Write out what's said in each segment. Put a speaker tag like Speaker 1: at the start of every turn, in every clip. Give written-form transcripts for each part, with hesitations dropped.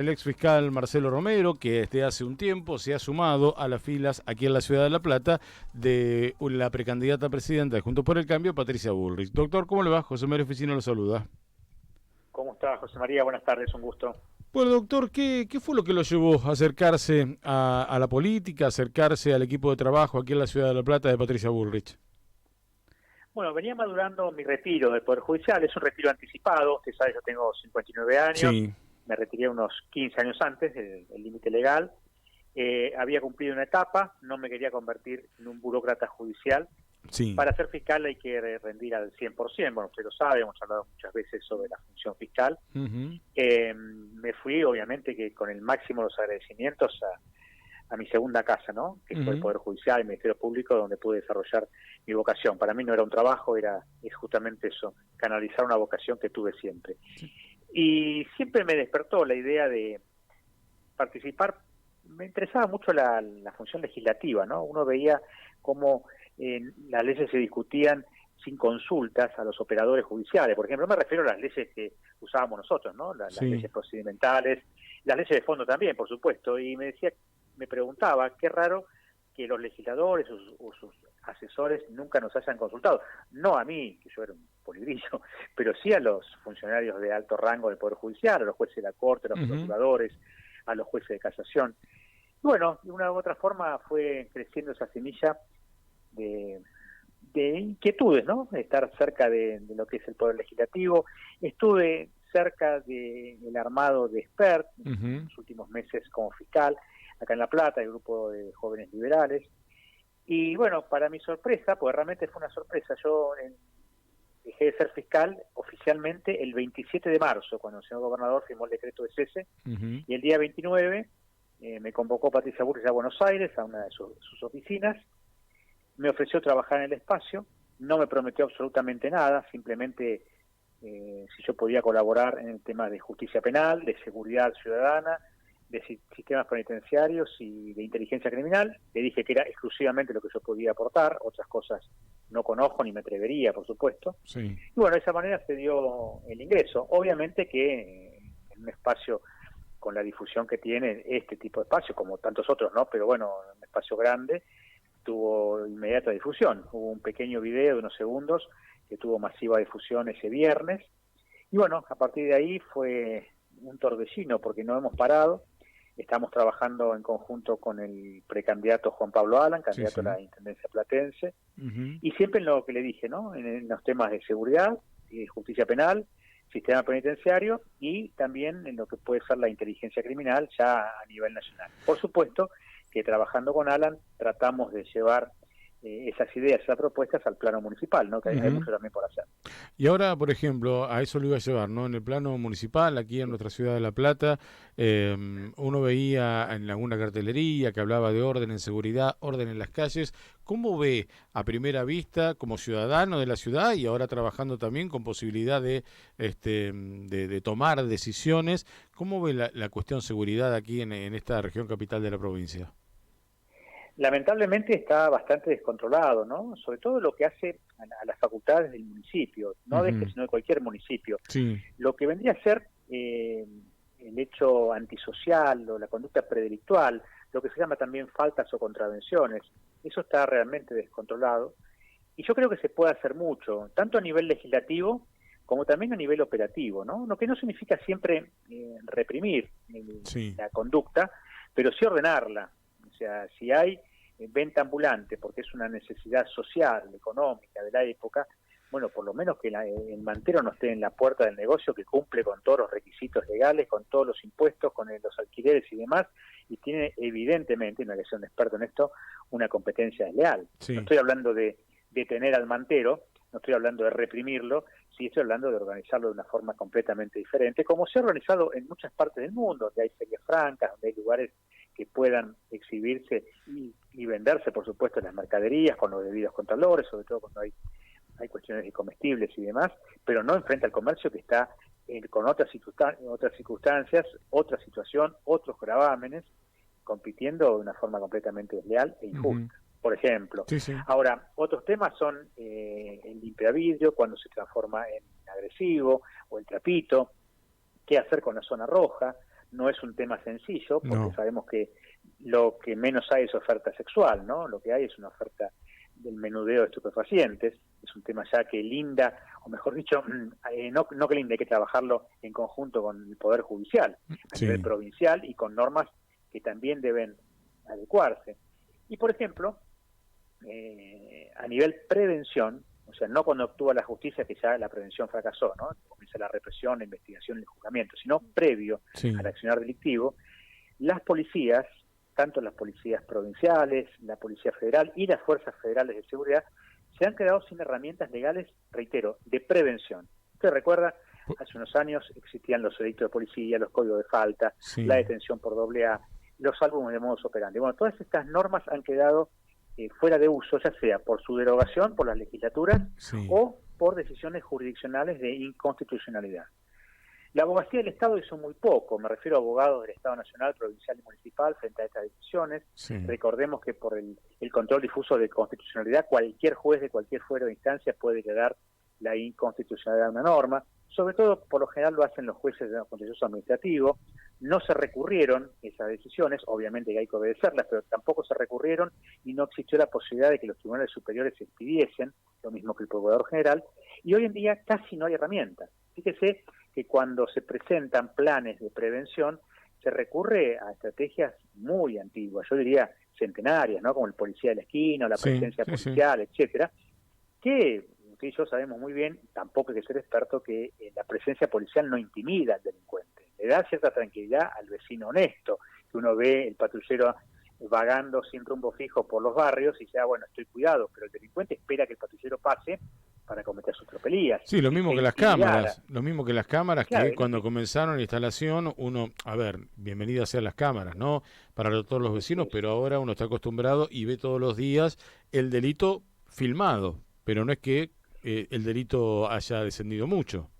Speaker 1: El ex fiscal Marcelo Romero, que desde hace un tiempo se ha sumado a las filas aquí en la ciudad de La Plata de la precandidata a presidenta de Juntos por el Cambio, Patricia Bullrich. Doctor, ¿cómo le va? José María Oficina lo saluda.
Speaker 2: ¿Cómo está, José María? Buenas tardes, un gusto.
Speaker 1: Bueno, doctor, ¿qué fue lo que lo llevó a acercarse a la política, acercarse al equipo de trabajo aquí en la ciudad de La Plata de Patricia Bullrich?
Speaker 2: Bueno, venía madurando mi retiro del Poder Judicial, es un retiro anticipado, usted sabe, yo tengo 59 años,
Speaker 1: Sí,
Speaker 2: me retiré unos 15 años antes del límite legal, había cumplido una etapa, no me quería convertir en un burócrata judicial.
Speaker 1: sí.
Speaker 2: Para ser fiscal hay que rendir al 100%, bueno, usted lo sabe, hemos hablado muchas veces sobre la función fiscal.
Speaker 1: Uh-huh.
Speaker 2: Me fui, obviamente, que con el máximo de los agradecimientos a mi segunda casa, ¿no? Que fue el
Speaker 1: Uh-huh.
Speaker 2: Poder Judicial, el Ministerio Público, donde pude desarrollar mi vocación. Para mí no era un trabajo, es justamente eso, canalizar una vocación que tuve siempre.
Speaker 1: Sí.
Speaker 2: Y siempre me despertó la idea de participar. Me interesaba mucho la función legislativa, ¿no? Uno veía cómo las leyes se discutían sin consultas a los operadores judiciales. Por ejemplo, me refiero a las leyes que usábamos nosotros, ¿no? Las
Speaker 1: Sí.
Speaker 2: leyes procedimentales, las leyes de fondo también, por supuesto. Y me preguntaba, qué raro que los legisladores o sus asesores nunca nos hayan consultado. No a mí, que yo era un polibrillo, pero sí a los funcionarios de alto rango del Poder Judicial, a los jueces de la Corte, a los
Speaker 1: Uh-huh.
Speaker 2: procuradores, a los jueces de casación. Y bueno, de una u otra forma fue creciendo esa semilla de inquietudes, ¿no? Estar cerca de lo que es el Poder Legislativo. Estuve cerca del armado de expert en
Speaker 1: Uh-huh.
Speaker 2: los últimos meses como fiscal, acá en La Plata, el grupo de jóvenes liberales. Y bueno, para mi sorpresa, porque realmente fue una sorpresa, dejé de ser fiscal oficialmente el 27 de marzo, cuando el señor gobernador firmó el decreto de cese,
Speaker 1: Uh-huh.
Speaker 2: y el día 29 me convocó Patricia Bullrich a Buenos Aires, a una de sus oficinas, me ofreció trabajar en el espacio, no me prometió absolutamente nada, simplemente si yo podía colaborar en el tema de justicia penal, de seguridad ciudadana, de sistemas penitenciarios y de inteligencia criminal. Le dije que era exclusivamente lo que yo podía aportar, otras cosas no conozco ni me atrevería, por supuesto.
Speaker 1: Sí.
Speaker 2: Y bueno, de esa manera se dio el ingreso. Obviamente que en un espacio con la difusión que tiene este tipo de espacio, como tantos otros, ¿no? Pero bueno, un espacio grande, tuvo inmediata difusión. Hubo un pequeño video de unos segundos que tuvo masiva difusión ese viernes. Y bueno, a partir de ahí fue un torbellino porque no hemos parado. Estamos trabajando en conjunto con el precandidato Juan Pablo Alan,
Speaker 1: Sí,
Speaker 2: candidato
Speaker 1: sí.
Speaker 2: a la Intendencia Platense,
Speaker 1: Uh-huh.
Speaker 2: y siempre en lo que le dije, ¿no? En los temas de seguridad, justicia penal, sistema penitenciario y también en lo que puede ser la inteligencia criminal ya a nivel nacional. Por supuesto que trabajando con Alan tratamos de llevar esas ideas, esas propuestas al plano municipal, ¿no? Que hay
Speaker 1: Uh-huh.
Speaker 2: mucho también por hacer.
Speaker 1: Y ahora, por ejemplo, a eso lo iba a llevar, ¿no? En el plano municipal, aquí en
Speaker 2: Sí.
Speaker 1: nuestra ciudad de La Plata, uno veía en alguna cartelería que hablaba de orden en seguridad, orden en las calles. ¿Cómo ve a primera vista, como ciudadano de la ciudad y ahora trabajando también con posibilidad de tomar decisiones, cómo ve la cuestión seguridad aquí en esta región capital de la provincia?
Speaker 2: Lamentablemente está bastante descontrolado, ¿no? Sobre todo lo que hace a las facultades del municipio, no de este,
Speaker 1: Uh-huh.
Speaker 2: sino de cualquier municipio.
Speaker 1: Sí.
Speaker 2: Lo que vendría a ser el hecho antisocial o la conducta predelictual, lo que se llama también faltas o contravenciones, eso está realmente descontrolado. Y yo creo que se puede hacer mucho, tanto a nivel legislativo como también a nivel operativo, ¿no? Lo que no significa siempre reprimir
Speaker 1: Sí.
Speaker 2: la conducta, pero sí ordenarla. O sea, si hay venta ambulante, porque es una necesidad social, económica de la época, bueno, por lo menos que el mantero no esté en la puerta del negocio, que cumple con todos los requisitos legales, con todos los impuestos, con los alquileres y demás, y tiene evidentemente, no hay que ser un experto en esto, una competencia desleal. No
Speaker 1: Sí.
Speaker 2: estoy hablando de detener al mantero, no estoy hablando de reprimirlo, sí estoy hablando de organizarlo de una forma completamente diferente, como se ha organizado en muchas partes del mundo, donde hay ferias francas, donde hay lugares que puedan exhibirse y venderse, por supuesto, las mercaderías con los debidos contralores, sobre todo cuando hay cuestiones de comestibles y demás, pero no enfrente al comercio que está con otras circunstancias, otra situación, otros gravámenes, compitiendo de una forma completamente desleal e
Speaker 1: Uh-huh.
Speaker 2: injusta. Por ejemplo.
Speaker 1: Sí, sí.
Speaker 2: Ahora, otros temas son el limpiavidrio, cuando se transforma en agresivo, o el trapito, qué hacer con la zona roja. no es un tema sencillo, porque
Speaker 1: No.
Speaker 2: sabemos que lo que menos hay es oferta sexual, ¿no? Lo que hay es una oferta del menudeo de estupefacientes, es un tema ya que linda, o mejor dicho, no que linda, hay que trabajarlo en conjunto con el Poder Judicial, a nivel
Speaker 1: Sí.
Speaker 2: provincial y con normas que también deben adecuarse. Y por ejemplo, a nivel prevención, o sea, no cuando actúa la justicia que ya la prevención fracasó, ¿no? Comienza la represión, la investigación y el juzgamiento, sino previo al
Speaker 1: Sí.
Speaker 2: accionar delictivo, las policías, tanto las policías provinciales, la Policía Federal y las Fuerzas Federales de Seguridad, se han quedado sin herramientas legales, reitero, de prevención. Usted recuerda, hace unos años existían los edictos de policía, los códigos de falta, la
Speaker 1: Sí.
Speaker 2: detención por AA, los álbumes de modus operandi. Bueno, todas estas normas han quedado fuera de uso, ya sea por su derogación por las legislaturas
Speaker 1: Sí.
Speaker 2: o por decisiones jurisdiccionales de inconstitucionalidad. La abogacía del Estado hizo muy poco, me refiero a abogados del Estado Nacional, Provincial y Municipal frente a estas decisiones.
Speaker 1: Sí.
Speaker 2: Recordemos que por el control difuso de constitucionalidad, cualquier juez de cualquier fuero de instancia puede declarar la inconstitucionalidad de una norma. Sobre todo, por lo general lo hacen los jueces de contencioso administrativo. No se recurrieron esas decisiones, obviamente que hay que obedecerlas, pero tampoco se recurrieron y no existió la posibilidad de que los tribunales superiores se expidiesen, lo mismo que el Procurador General, y hoy en día casi no hay herramientas. Fíjese que cuando se presentan planes de prevención se recurre a estrategias muy antiguas, yo diría centenarias, ¿no? Como el policía de la esquina, o la
Speaker 1: Sí.
Speaker 2: presencia
Speaker 1: Sí. Sí.
Speaker 2: policial, etcétera, que usted y yo sabemos muy bien, tampoco hay que ser experto, que la presencia policial no intimida al delincuente, le da cierta tranquilidad al vecino honesto, que uno ve el patrullero vagando sin rumbo fijo por los barrios y dice, bueno, estoy cuidado, pero el delincuente espera que el patrullero pase para cometer sus tropelías.
Speaker 1: Sí, lo
Speaker 2: Si
Speaker 1: mismo
Speaker 2: se
Speaker 1: que las
Speaker 2: intimidara,
Speaker 1: cámaras, lo mismo que las cámaras
Speaker 2: claro,
Speaker 1: que cuando comenzaron la instalación, uno, a ver, bienvenidas sean las cámaras, ¿no? Para todos los vecinos, pero ahora uno está acostumbrado y ve todos los días el delito filmado, pero no es que el delito haya descendido mucho.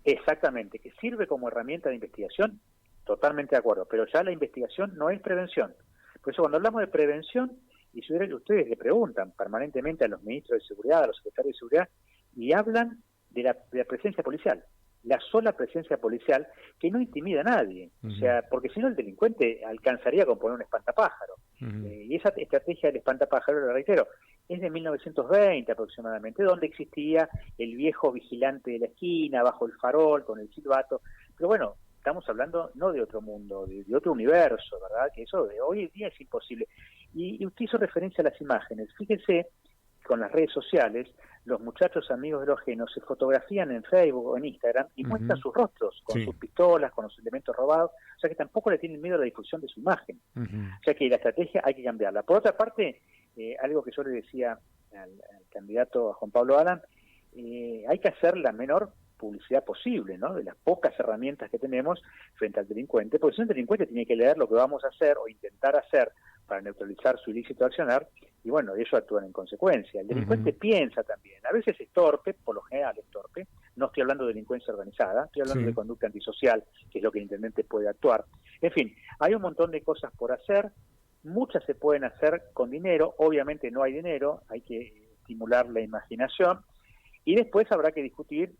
Speaker 2: exactamente, que sirve como herramienta de investigación, totalmente de acuerdo, pero ya la investigación no es prevención. Por eso cuando hablamos de prevención, y si ustedes le preguntan permanentemente a los ministros de seguridad, a los secretarios de seguridad, y hablan de la presencia policial, la sola presencia policial que no intimida a nadie, o sea, porque si no el delincuente alcanzaría con poner un espantapájaro. Y esa estrategia del espantapájaro, lo reitero, es de 1920 aproximadamente, donde existía el viejo vigilante de la esquina, bajo el farol, con el silbato, pero bueno, estamos hablando no de otro mundo, de otro universo, ¿verdad? Que eso de hoy en día es imposible. Y usted hizo referencia a las imágenes. Fíjese, con las redes sociales, los muchachos amigos de los genos se fotografían en Facebook o en Instagram y muestran sus rostros, con
Speaker 1: Sí.
Speaker 2: sus pistolas, con los elementos robados, o sea que tampoco le tienen miedo a la difusión de su imagen. O sea que la estrategia hay que cambiarla. Por otra parte, algo que yo le decía al candidato a Juan Pablo Alan, hay que hacer la menor publicidad posible, ¿no? De las pocas herramientas que tenemos frente al delincuente, porque si un delincuente tiene que leer lo que vamos a hacer o intentar hacer para neutralizar su ilícito accionar, y bueno, ellos actúan en consecuencia. El delincuente piensa también, a veces es torpe, por lo general es torpe, no estoy hablando de delincuencia organizada, estoy hablando de conducta antisocial, que es lo que el intendente puede actuar. En fin, hay un montón de cosas por hacer, muchas se pueden hacer con dinero, obviamente no hay dinero, hay que estimular la imaginación, y después habrá que discutir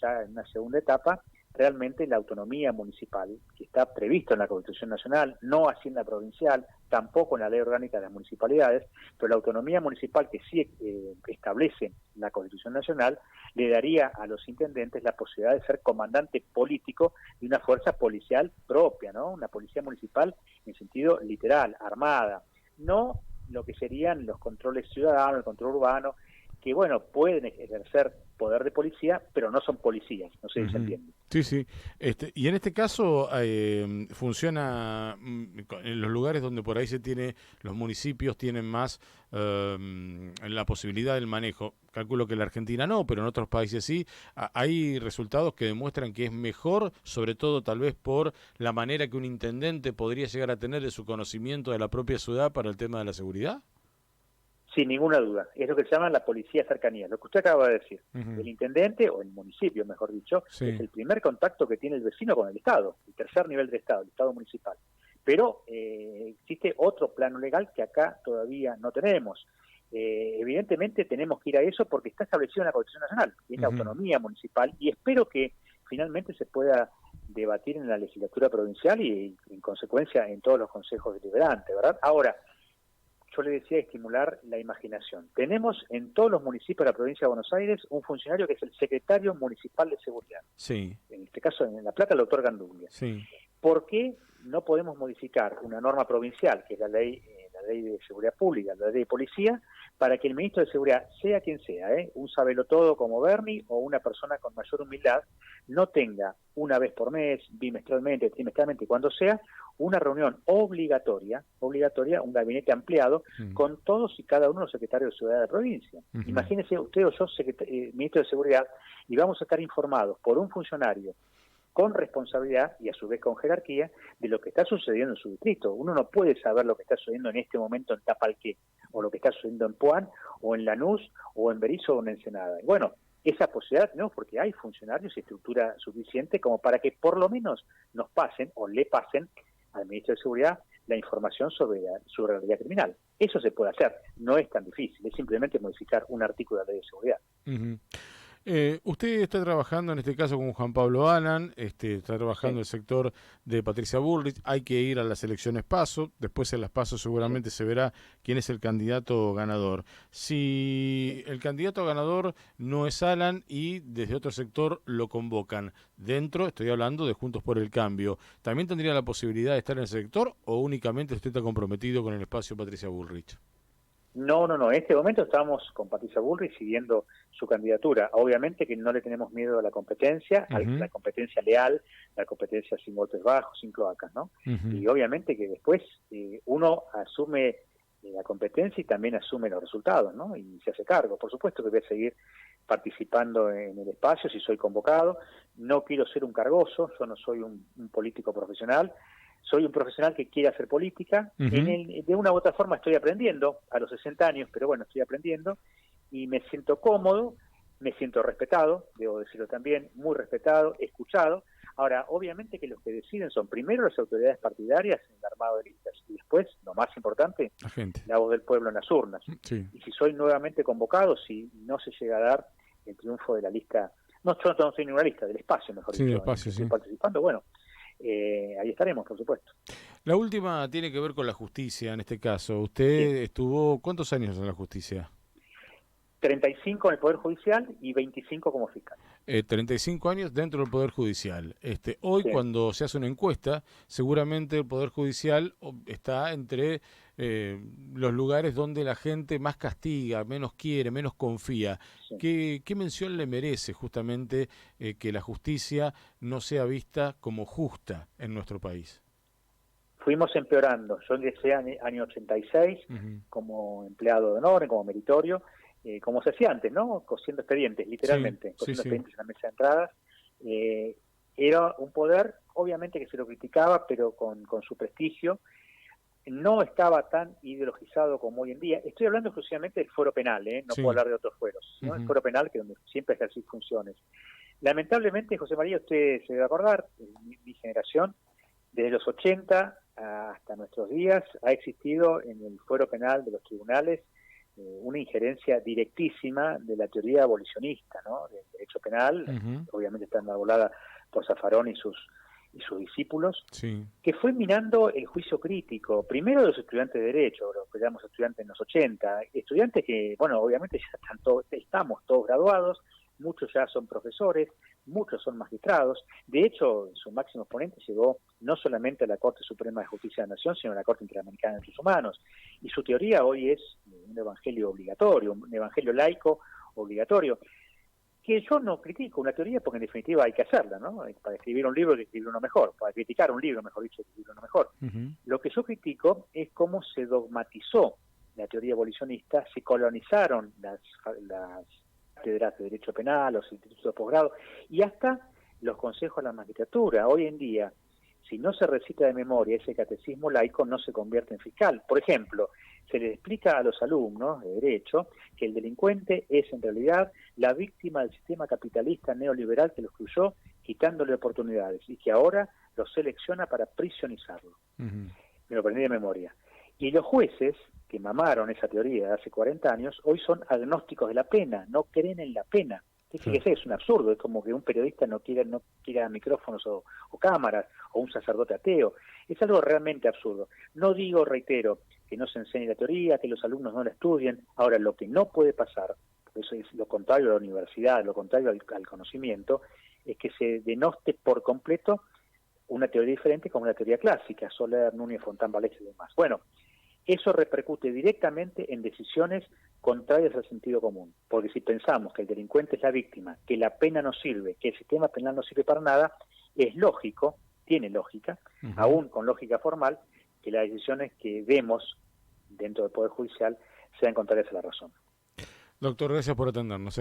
Speaker 2: ya en una segunda etapa realmente la autonomía municipal, que está previsto en la Constitución Nacional, no así en la provincial, tampoco en la Ley Orgánica de las Municipalidades, pero la autonomía municipal que sí establece la Constitución Nacional le daría a los intendentes la posibilidad de ser comandante político de una fuerza policial propia, ¿no? Una policía municipal en sentido literal, armada, no lo que serían los controles ciudadanos, el control urbano, que bueno, pueden ejercer poder de policía, pero no son policías, no sé si se entiende.
Speaker 1: Sí, sí. Y en este caso funciona en los lugares donde por ahí los municipios tienen más la posibilidad del manejo. Calculo que en la Argentina no, pero en otros países sí. Hay resultados que demuestran que es mejor, sobre todo tal vez por la manera que un intendente podría llegar a tener de su conocimiento de la propia ciudad para el tema de la seguridad.
Speaker 2: Sin ninguna duda, es lo que se llama la policía cercanía, lo que usted acaba de decir. El intendente, o el municipio, mejor dicho, es el primer contacto que tiene el vecino con el Estado, el tercer nivel del Estado, el Estado municipal. Pero existe otro plano legal que acá todavía no tenemos. Evidentemente tenemos que ir a eso porque está establecido en la Constitución Nacional, que es la autonomía municipal, y espero que finalmente se pueda debatir en la legislatura provincial y en consecuencia en todos los consejos deliberantes, ¿verdad? Ahora, yo le decía estimular la imaginación. Tenemos en todos los municipios de la provincia de Buenos Aires un funcionario que es el secretario municipal de seguridad.
Speaker 1: Sí.
Speaker 2: En este caso, en La Plata, el doctor Ganduglia.
Speaker 1: Sí.
Speaker 2: ¿Por qué no podemos modificar una norma provincial, que es la ley de seguridad pública, la ley de policía, para que el ministro de seguridad, sea quien sea, un sabelotodo como Bernie o una persona con mayor humildad, no tenga una vez por mes, bimestralmente, trimestralmente, cuando sea, una reunión obligatoria, un gabinete ampliado, con todos y cada uno de los secretarios de seguridad de la provincia? Imagínese usted o yo, ministro de seguridad, y vamos a estar informados por un funcionario con responsabilidad y a su vez con jerarquía de lo que está sucediendo en su distrito. Uno no puede saber lo que está sucediendo en este momento en Tapalqué, o lo que está sucediendo en Puan, o en Lanús, o en Berisso, o en Ensenada. Y bueno, esa posibilidad no, porque hay funcionarios y estructura suficiente como para que por lo menos nos pasen, o le pasen al ministro de Seguridad, la información sobre su realidad criminal. Eso se puede hacer, no es tan difícil, es simplemente modificar un artículo de la ley de seguridad.
Speaker 1: Usted está trabajando en este caso con Juan Pablo Alan, está trabajando en el sector de Patricia Bullrich, hay que ir a las elecciones PASO, después en las PASO seguramente se verá quién es el candidato ganador. Si el candidato ganador no es Alan y desde otro sector lo convocan, dentro, estoy hablando de Juntos por el Cambio, ¿también tendría la posibilidad de estar en el sector o únicamente usted está comprometido con el espacio Patricia Bullrich?
Speaker 2: No, en este momento estamos con Patricia Bullrich siguiendo su candidatura. Obviamente que no le tenemos miedo a la competencia, a la competencia leal, la competencia sin golpes bajos, sin cloacas, ¿no? Y obviamente que después uno asume la competencia y también asume los resultados, ¿no? Y se hace cargo. Por supuesto que voy a seguir participando en el espacio si soy convocado. No quiero ser un cargoso, yo no soy un político profesional. Soy un profesional que quiere hacer política. De una u otra forma estoy aprendiendo a los 60 años, pero bueno, estoy aprendiendo y me siento cómodo, me siento respetado, debo decirlo también, muy respetado, escuchado. Ahora, obviamente que los que deciden son primero las autoridades partidarias en el armado de listas y después, lo más importante, la voz del pueblo en las urnas.
Speaker 1: Sí.
Speaker 2: Y si soy nuevamente convocado, si no se llega a dar el triunfo de la lista, no, yo no soy ninguna lista, del espacio, mejor dicho,
Speaker 1: del espacio,
Speaker 2: estoy participando, bueno, ahí estaremos, por supuesto.
Speaker 1: La última tiene que ver con la justicia, en este caso. Usted estuvo, ¿cuántos años en la justicia?
Speaker 2: 35 en el Poder Judicial y 25 como fiscal.
Speaker 1: 35 años dentro del Poder Judicial. Hoy, cuando se hace una encuesta, seguramente el Poder Judicial está entre los lugares donde la gente más castiga, menos quiere, menos confía. ¿Qué mención le merece justamente que la justicia no sea vista como justa en nuestro país?
Speaker 2: Fuimos empeorando. Yo ingresé año 86 como empleado de honor, como meritorio, como se hacía antes, ¿no? Cosiendo expedientes, literalmente, cosiendo expedientes en la mesa de entradas. Era un poder, obviamente que se lo criticaba, pero con su prestigio. No estaba tan ideologizado como hoy en día. Estoy hablando exclusivamente del fuero penal, no puedo hablar de otros fueros, ¿no? El fuero penal, que es donde siempre ejercí funciones. Lamentablemente, José María, usted se debe acordar, mi generación, desde los 80 hasta nuestros días, ha existido en el fuero penal de los tribunales una injerencia directísima de la teoría abolicionista, ¿no? Del derecho penal, obviamente está enarbolada por Zaffaroni y sus discípulos, que fue minando el juicio crítico, primero de los estudiantes de Derecho, los que llamamos estudiantes en los 80, estudiantes que, bueno, obviamente ya estamos todos graduados, muchos ya son profesores, muchos son magistrados. De hecho, su máximo exponente llegó no solamente a la Corte Suprema de Justicia de la Nación, sino a la Corte Interamericana de Derechos Humanos. Y su teoría hoy es un evangelio obligatorio, un evangelio laico obligatorio, que yo no critico una teoría porque en definitiva hay que hacerla, ¿no? Para escribir un libro hay que escribir uno mejor, para criticar un libro, mejor dicho, hay que escribir uno mejor. Lo que yo critico es cómo se dogmatizó la teoría abolicionista, se colonizaron las cátedras de Derecho Penal, los institutos de posgrado y hasta los consejos de la magistratura. Hoy en día, si no se recita de memoria ese catecismo laico, no se convierte en fiscal. Por ejemplo, se les explica a los alumnos de Derecho que el delincuente es en realidad la víctima del sistema capitalista neoliberal que lo excluyó, quitándole oportunidades, y que ahora lo selecciona para prisionizarlo. Me lo aprendí de memoria. Y los jueces que mamaron esa teoría de hace 40 años, hoy son agnósticos de la pena, no creen en la pena. Y fíjese, es un absurdo, es como que un periodista no quiera micrófonos o cámaras, o un sacerdote ateo. Es algo realmente absurdo. No digo, reitero, que no se enseñe la teoría, que los alumnos no la estudien. Ahora, lo que no puede pasar, eso es lo contrario a la universidad, lo contrario al conocimiento, es que se denoste por completo una teoría diferente como la teoría clásica, Soler, Núñez, Fontán, Valés y demás. Bueno, eso repercute directamente en decisiones contrarias al sentido común, porque si pensamos que el delincuente es la víctima, que la pena no sirve, que el sistema penal no sirve para nada, es lógico, tiene lógica, aún con lógica formal, que las decisiones que vemos dentro del Poder Judicial sean contrarias a la razón.
Speaker 1: Doctor, gracias por atendernos.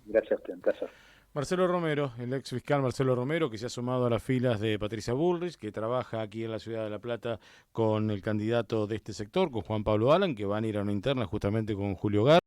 Speaker 2: Gracias a usted, un placer.
Speaker 1: Marcelo Romero, el ex fiscal Marcelo Romero, que se ha sumado a las filas de Patricia Bullrich, que trabaja aquí en la ciudad de La Plata con el candidato de este sector, con Juan Pablo Alan, que van a ir a una interna justamente con Julio Gat.